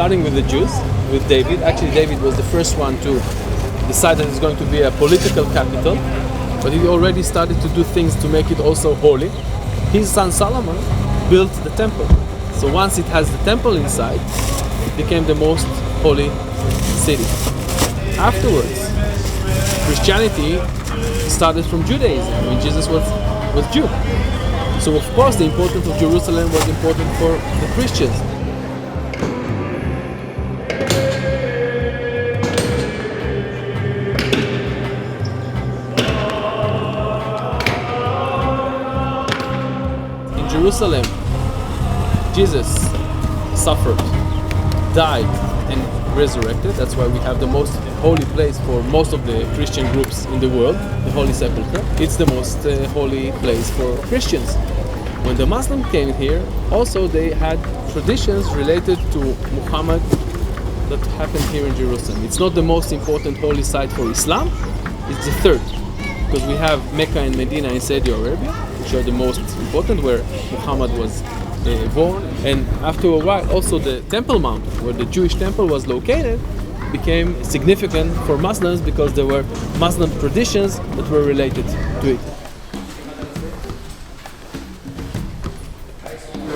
starting with the Jews, with David. Actually, David was the first one to decide that it's going to be a political capital, but he already started to do things to make it also holy. His son Solomon built the temple. So once it has the temple inside, it became the most holy city. Afterwards, Christianity started from Judaism. I mean, Jesus was Jew. So of course the importance of Jerusalem was important for the Christians. In Jerusalem, Jesus suffered, died, and resurrected. That's why we have the most holy place for most of the Christian groups in the world, the Holy Sepulchre. It's the most holy place for Christians. When the Muslims came here, also they had traditions related to Muhammad that happened here in Jerusalem. It's not the most important holy site for Islam, it's the third. Because we have Mecca and Medina in Saudi Arabia, which are the most important, where Muhammad was born. And after a while, also the Temple Mount, where the Jewish temple was located, became significant for Muslims because there were Muslim traditions that were related to it.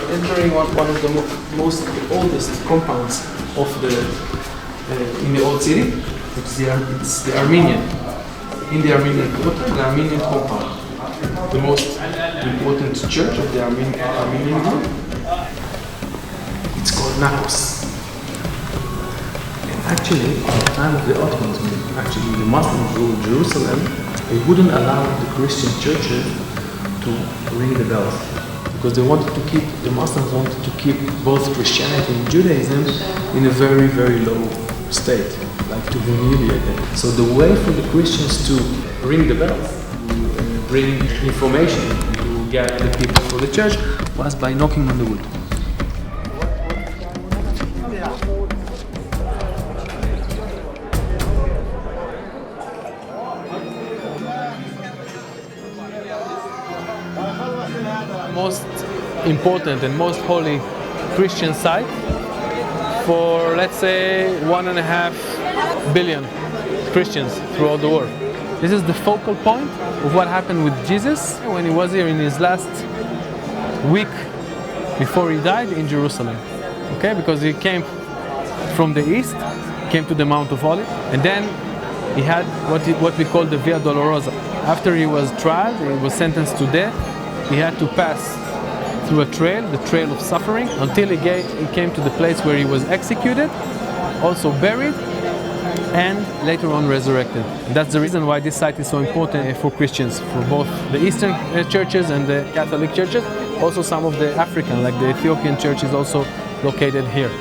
Entering one of the most oldest compounds of in the old city. It's the Armenian. In the Armenian quarter, the Armenian compound, the most important church of the Armenian group. It's called Naxos. And actually, at the time of the Ottomans, when the Muslims ruled Jerusalem, they wouldn't allow the Christian churches to ring the bells. Because the Muslims wanted to keep both Christianity and Judaism in a very, very low state, like to humiliate them. So the way for the Christians to ring the bells, to bring information, to get the people for the church, was by knocking on the wood. Most important and most holy Christian site for, let's say, 1.5 billion Christians throughout the world. This is the focal point of what happened with Jesus when he was here in his last week before he died in Jerusalem. Okay, because he came from the east, came to the Mount of Olives, and then he had what we call the Via Dolorosa. After he was tried, he was sentenced to death. He had to pass through a trail, the trail of suffering, until he came to the place where he was executed, also buried, and later on resurrected. And that's the reason why this site is so important for Christians, for both the Eastern churches and the Catholic churches. Also some of the African, like the Ethiopian church, is also located here.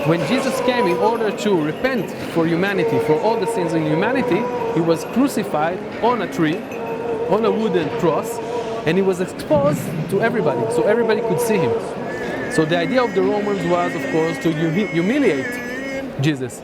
When Jesus came in order to repent for humanity, for all the sins in humanity, he was crucified on a tree, on a wooden cross, and he was exposed to everybody, so everybody could see him. So the idea of the Romans was, of course, to humiliate Jesus.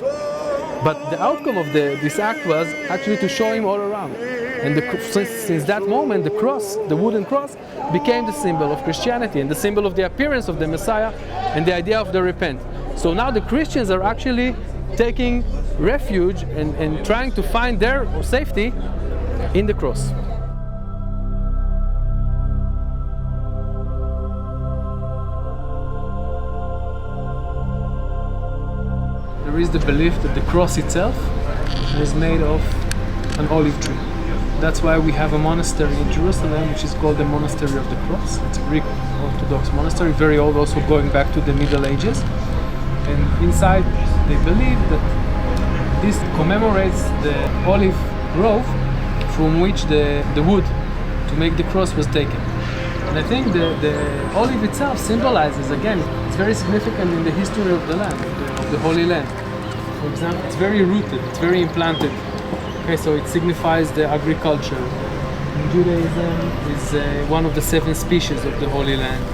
But the outcome of this act was actually to show him all around. And since that moment, the cross, the wooden cross, became the symbol of Christianity and the symbol of the appearance of the Messiah and the idea of the repent. So now the Christians are actually taking refuge and trying to find their safety in the cross. There is the belief that the cross itself was made of an olive tree. That's why we have a monastery in Jerusalem which is called the Monastery of the Cross. It's a Greek Orthodox monastery, very old, also going back to the Middle Ages. And inside they believe that this commemorates the olive grove from which the wood to make the cross was taken. And I think the olive itself symbolizes, again, it's very significant in the history of the land, of the Holy Land. For example, it's very rooted, it's very implanted. Okay, so it signifies the agriculture. In Judaism is one of the 7 species of the Holy Land.